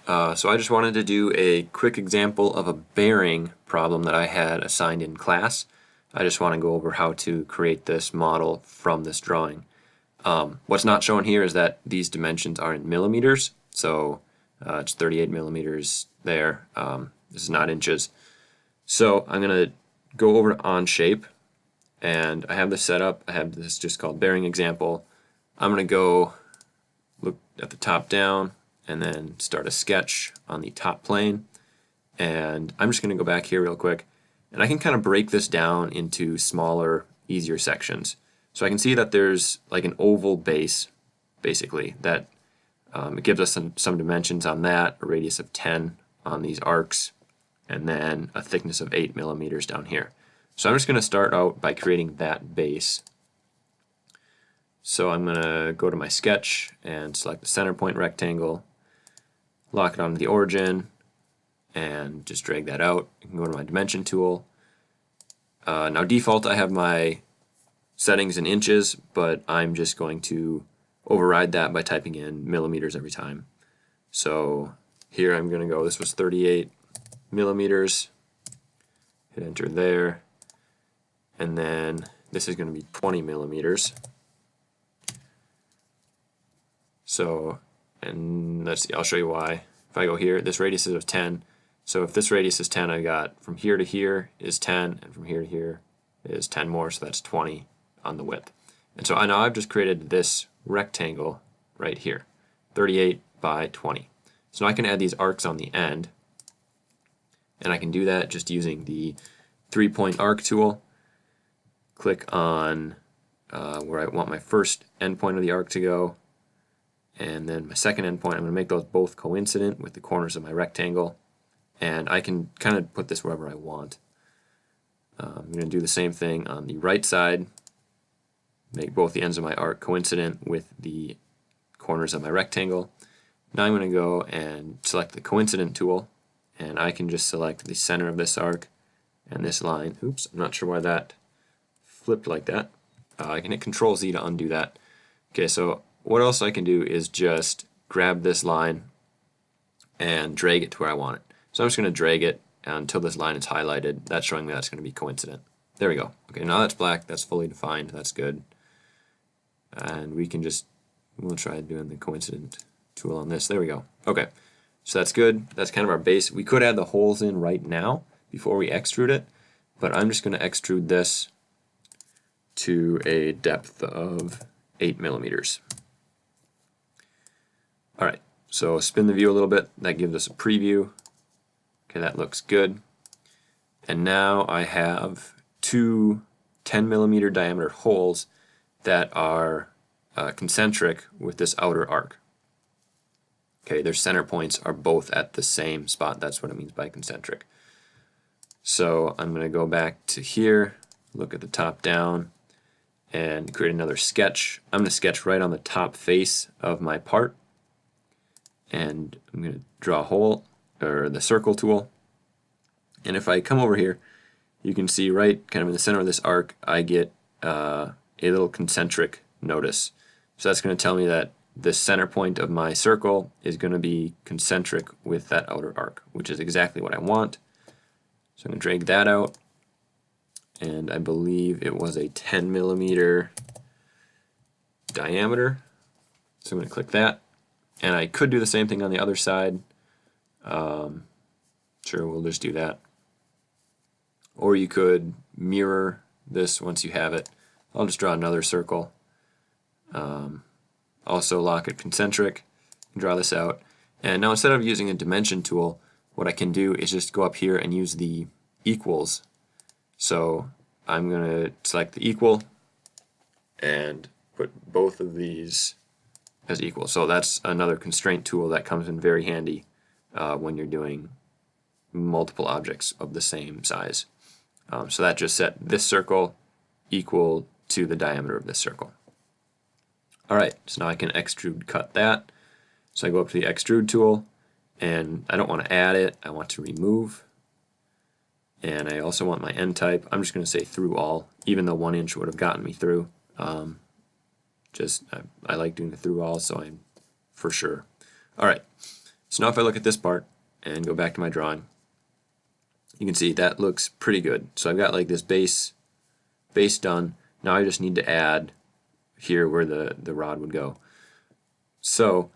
So I just wanted to do a quick example of a bearing problem that I had assigned in class. I just want to go over how to create this model from this drawing. What's not shown here is that these dimensions are in millimeters, so it's 38 millimeters there. This is not inches. So I'm going to go over to Onshape, and I have this set up. I have this just called bearing example. I'm going to go look at the top down and then start a sketch on the top plane. And I'm just going to go back here real quick, and I can kind of break this down into smaller, easier sections. So I can see that there's like an oval base, basically, that it gives us some dimensions on that, a radius of 10 on these arcs, and then a thickness of 8 millimeters down here. So I'm just going to start out by creating that base. So I'm going to go to my sketch and select the center point rectangle, lock it onto the origin, and just drag that out. I can go to my dimension tool. Now default I have my settings in inches, but I'm just going to override that by typing in millimeters every time. So here I'm going to go, this was 38 millimeters, hit enter there, and then this is going to be 20 millimeters. So, and let's see, I'll show you why. If I go here, this radius is of 10. So if this radius is 10, I got from here to here is 10, and from here to here is 10 more, so that's 20 on the width. And so now I've just created this rectangle right here, 38 by 20. So now I can add these arcs on the end, and I can do that just using the 3-point arc tool. Click on where I want my first endpoint of the arc to go, and then my second endpoint. I'm going to make those both coincident with the corners of my rectangle, and I can kind of put this wherever I want. I'm going to do the same thing on the right side, make both the ends of my arc coincident with the corners of my rectangle. Now I'm going to go and select the coincident tool, and I can just select the center of this arc and this line. Oops, I'm not sure why that flipped like that. I can hit Control Z to undo that. Okay, so what else I can do is just grab this line and drag it to where I want it. So I'm just going to drag it until this line is highlighted. That's showing me that's going to be coincident. There we go. Okay, now that's black. That's fully defined. That's good. And we'll try doing the coincident tool on this. There we go. Okay, so that's good. That's kind of our base. We could add the holes in right now before we extrude it, but I'm just going to extrude this to a depth of 8 millimeters. Alright, so spin the view a little bit. That gives us a preview. Okay, that looks good. And now I have two 10 millimeter diameter holes that are concentric with this outer arc. Okay, their center points are both at the same spot. That's what it means by concentric. So I'm going to go back to here, look at the top down, and create another sketch. I'm going to sketch right on the top face of my part, and I'm going to draw a hole, or the circle tool. And if I come over here, you can see right kind of in the center of this arc, I get a little concentric notice. So that's going to tell me that the center point of my circle is going to be concentric with that outer arc, which is exactly what I want. So I'm going to drag that out, and I believe it was a 10 millimeter diameter. So I'm going to click that, and I could do the same thing on the other side. Sure, we'll just do that. Or you could mirror this once you have it. I'll just draw another circle. Also lock it concentric, draw this out. And now instead of using a dimension tool, what I can do is just go up here and use the equals. So I'm going to select the equal and put both of these as equal. So that's another constraint tool that comes in very handy when you're doing multiple objects of the same size. So that just set this circle equal to the diameter of this circle. Alright, so now I can extrude cut that. So I go up to the extrude tool, and I don't want to add it, I want to remove. And I also want my end type. I'm just going to say through all, even though 1 inch would have gotten me through. I like doing the through all, so I'm for sure. Alright, So now if I look at this part and go back to my drawing, you can see that looks pretty good. So I've got like this base done. Now I just need to add here where the rod would go. So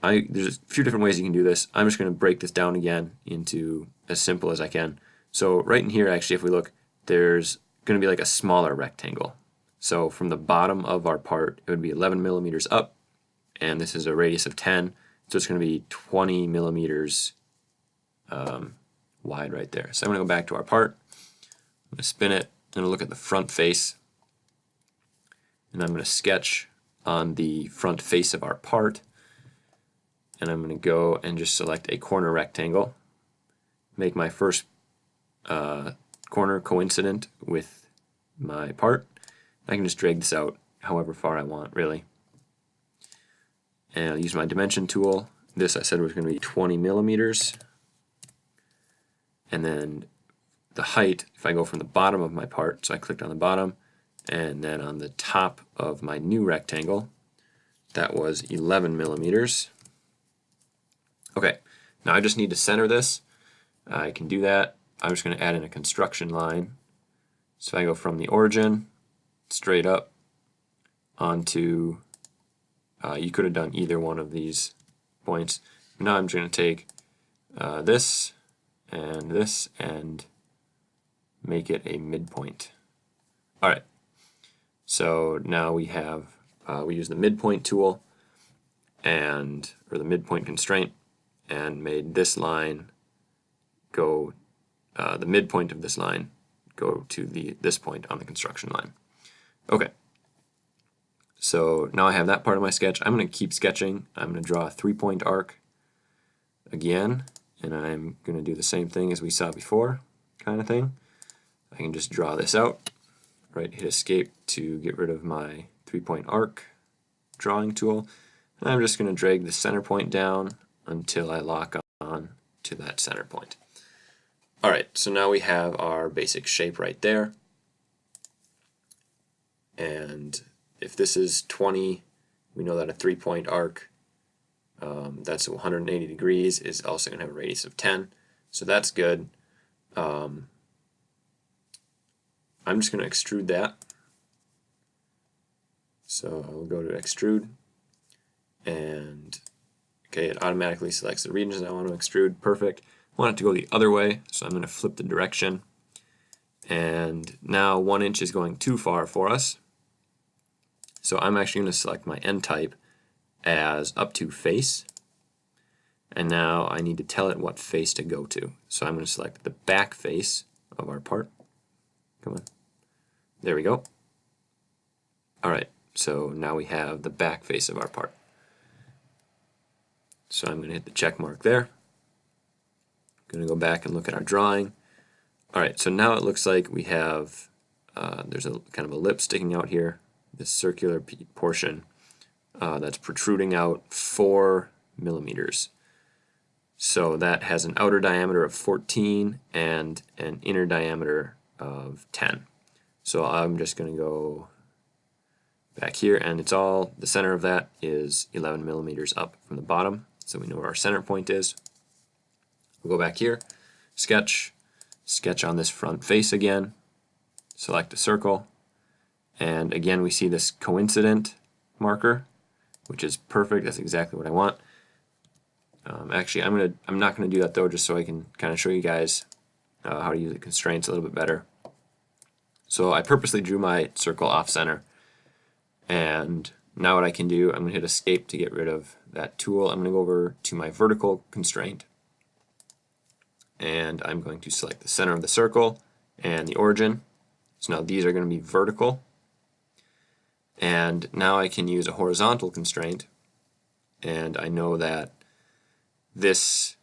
there's a few different ways you can do this. I'm just going to break this down again into as simple as I can. So right in here, actually, if we look, there's going to be like a smaller rectangle. So from the bottom of our part, it would be 11 millimeters up, and this is a radius of 10, so it's going to be 20 millimeters wide right there. So I'm going to go back to our part. I'm going to spin it. I'm going to look at the front face, and I'm going to sketch on the front face of our part, and I'm going to go and just select a corner rectangle, make my first corner coincident with my part. I can just drag this out however far I want, really. And I'll use my dimension tool. This I said was going to be 20 millimeters. And then the height, if I go from the bottom of my part, so I clicked on the bottom, and then on the top of my new rectangle, that was 11 millimeters. Okay, now I just need to center this. I can do that. I'm just going to add in a construction line. So I go from the origin straight up onto, you could have done either one of these points. Now I'm just going to take this and make it a midpoint. Alright, so now we have, we use the midpoint tool or the midpoint constraint, and made this line go, the midpoint of this line go to this point on the construction line. Okay, so now I have that part of my sketch. I'm going to keep sketching. I'm going to draw a 3-point arc again, and I'm going to do the same thing as we saw before, kind of thing. I can just draw this out, right, hit escape to get rid of my 3-point arc drawing tool, and I'm just going to drag the center point down until I lock on to that center point. Alright, so now we have our basic shape right there. And if this is 20, we know that a 3-point arc, that's 180 degrees, is also going to have a radius of 10. So that's good. I'm just going to extrude that. So I'll go to extrude, and okay, it automatically selects the regions I want to extrude. Perfect. I want it to go the other way, so I'm going to flip the direction. And now 1 inch is going too far for us. So I'm actually going to select my end type as up to face. And now I need to tell it what face to go to. So I'm going to select the back face of our part. Come on. There we go. Alright, so now we have the back face of our part. So I'm going to hit the check mark there. I'm going to go back and look at our drawing. Alright, so now it looks like we have, there's a kind of a lip sticking out here, this circular portion that's protruding out 4 millimeters. So that has an outer diameter of 14 and an inner diameter of 10. So I'm just going to go back here, and it's all, the center of that is 11 millimeters up from the bottom, so we know where our center point is. We'll go back here, sketch on this front face again, select a circle, and again we see this coincident marker, which is perfect. That's exactly what I want. Actually, I'm not going to do that though, just so I can kind of show you guys how to use the constraints a little bit better. So I purposely drew my circle off center, and now what I can do, I'm going to hit escape to get rid of that tool. I'm going to go over to my vertical constraint, and I'm going to select the center of the circle and the origin. So now these are going to be vertical, and now I can use a horizontal constraint, and I know that this,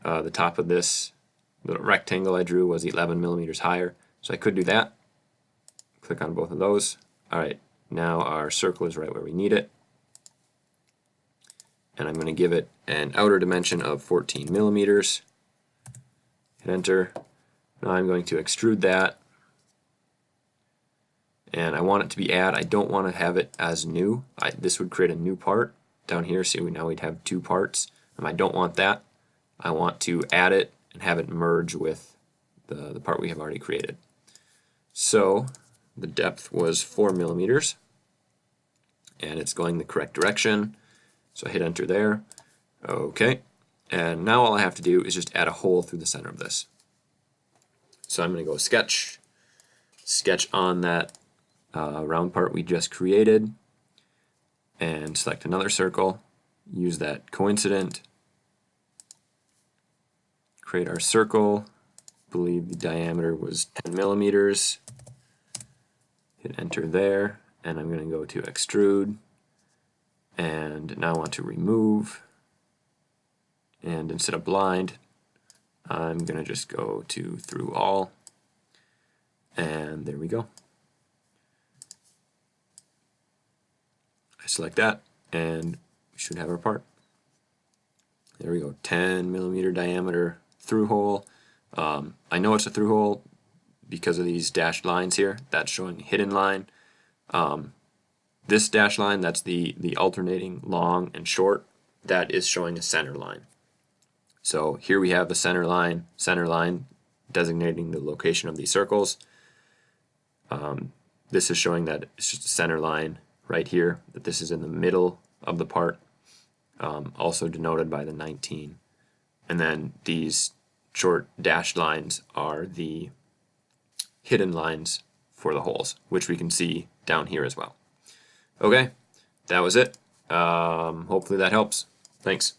the top of this little rectangle I drew was 11 millimeters higher, so I could do that. Click on both of those. Alright, now our circle is right where we need it, and I'm going to give it an outer dimension of 14 millimeters. Hit enter. Now I'm going to extrude that, and I want it to be add. I don't want to have it as new. This would create a new part down here, so now we'd have 2 parts. I don't want that. I want to add it and have it merge with the part we have already created. So the depth was 4 millimeters, and it's going the correct direction. So I hit enter there. Okay, and now all I have to do is just add a hole through the center of this. So I'm going to go sketch on that round part we just created, and select another circle, use that coincident, create our circle, believe the diameter was 10 millimeters, hit enter there, and I'm going to go to extrude, and now I want to remove, and instead of blind I'm going to just go to through all, and there we go. I select that and we should have our part. There we go, 10 millimeter diameter through hole. I know it's a through hole because of these dashed lines here. That's showing hidden line. This dashed line, that's the alternating long and short, that is showing a center line. So here we have the center line designating the location of these circles. This is showing that it's just a center line right here, that this is in the middle of the part, also denoted by the 19. And then these short dashed lines are the hidden lines for the holes, which we can see down here as well. Okay, that was it. Hopefully that helps. Thanks.